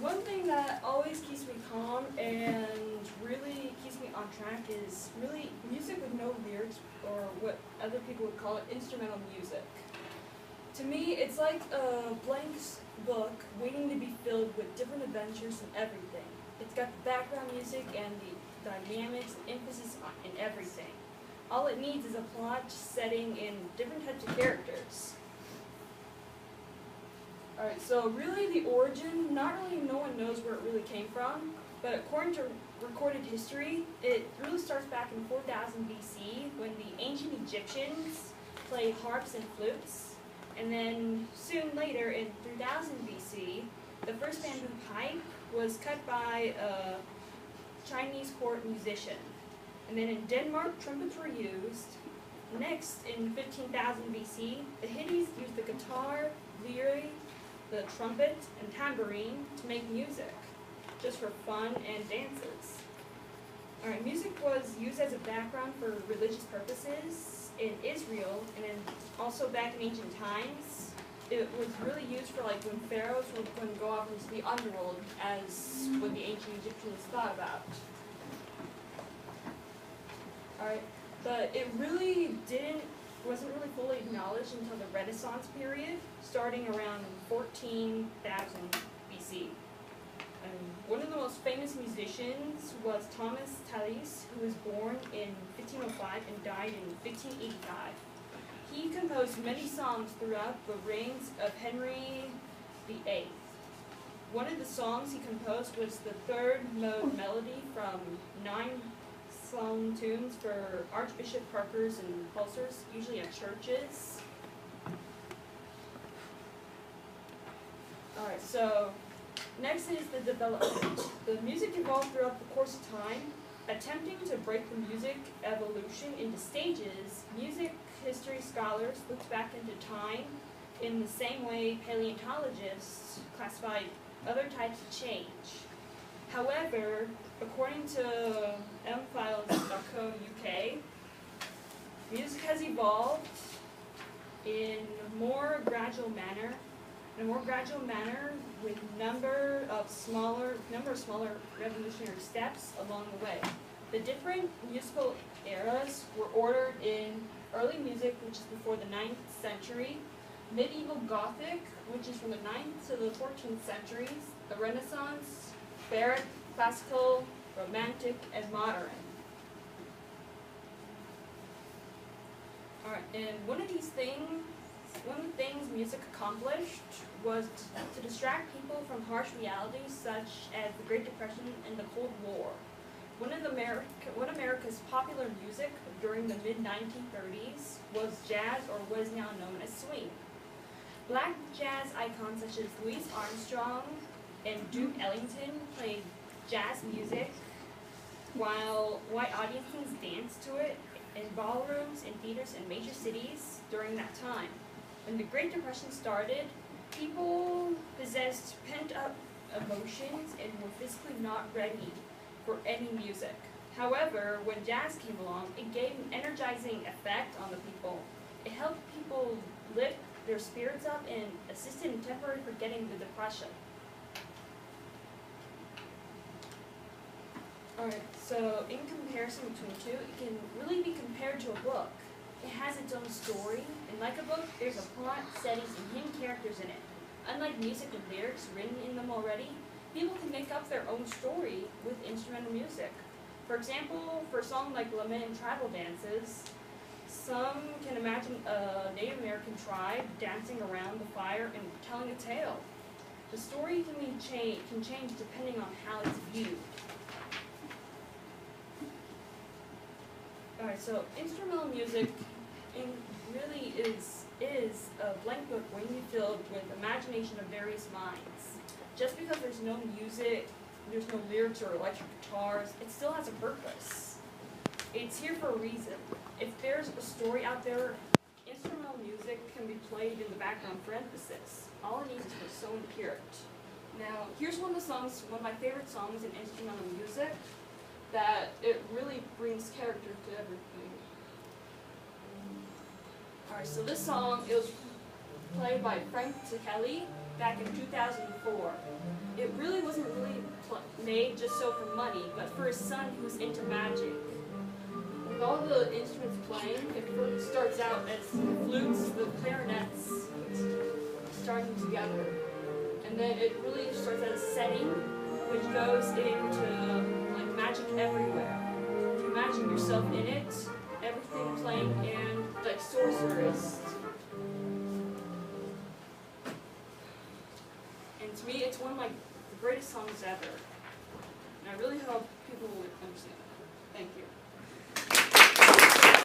one thing that always keeps me calm and really keeps me on track is really music with no lyrics, or what other people would call it instrumental music. To me, it's like a blank book waiting to be filled with different adventures and everything. It's got the background music and the dynamics and emphasis in everything. All it needs is a plot, setting, and different types of characters. Alright, so really the origin, not really no one knows where it really came from, but according to recorded history, it really starts back in 4000 BC when the ancient Egyptians played harps and flutes, and then soon later in 3000 BC, the first bamboo pipe was cut by a Chinese court musician. And then in Denmark, trumpets were used. Next, in 15,000 BC, the Hittites used the guitar, lyre, the trumpet, and tambourine to make music, just for fun and dances. Alright, music was used as a background for religious purposes in Israel, and then also back in ancient times. It was really used for like when pharaohs were going to go off into the underworld, as what the ancient Egyptians thought about. Alright, but it really wasn't really fully acknowledged until the Renaissance period, starting around 14,000 BC. One of the most famous musicians was Thomas Tallis, who was born in 1505 and died in 1585. He composed many songs throughout the reigns of Henry VIII. One of the songs he composed was the third mode melody from 9 song tunes for Archbishop Parkers and pulsars, usually at churches. Alright, so next is the development. The music evolved throughout the course of time, attempting to break the music evolution into stages. Music history scholars looked back into time in the same way paleontologists classified other types of change. However, according to mfiles.co UK, music has evolved in a more gradual manner with number of smaller revolutionary steps along the way. The different musical eras were ordered in early music, which is before the 9th century, medieval Gothic, which is from the 9th to the 14th centuries, the Renaissance, Baroque, classical, romantic, and modern. Alright, and one of the things music accomplished was to distract people from harsh realities such as the Great Depression and the Cold War. One of America's popular music during the mid-1930s was jazz, or was now known as swing. Black jazz icons such as Louis Armstrong and Duke Ellington played jazz music, while white audiences danced to it in ballrooms and theaters in major cities during that time. When the Great Depression started, people possessed pent-up emotions and were physically not ready for any music. However, when jazz came along, it gave an energizing effect on the people. It helped people lift their spirits up and assisted in temporarily forgetting the depression. Alright, so in comparison between two, it can really be compared to a book. It has its own story, and like a book, there's a plot, settings, and hidden characters in it. Unlike music with lyrics written in them already, people can make up their own story with instrumental music. For example, for a song like Lament and Tribal Dances, some can imagine a Native American tribe dancing around the fire and telling a tale. The story can change depending on how it's viewed. Alright, so instrumental music really is a blank book when you filled with imagination of various minds. Just because there's no music, there's no lyrics or electric guitars, it still has a purpose. It's here for a reason. If there's a story out there, instrumental music can be played in the background for emphasis. All it needs is for someone to hear it. Now, here's one of my favorite songs in instrumental music, that it really brings character to everything. Alright, so this song, it was played by Frank Ticheli back in 2004. It really wasn't so for money, but for his son who's into magic. With all the instruments playing, it first starts out as flutes, the clarinets starting together. And then it really starts as a setting, which goes into like magic everywhere. You imagine yourself in it, everything playing, and like sorceress. And to me, it's one of the greatest songs ever. And I really hope people would understand that. Thank you.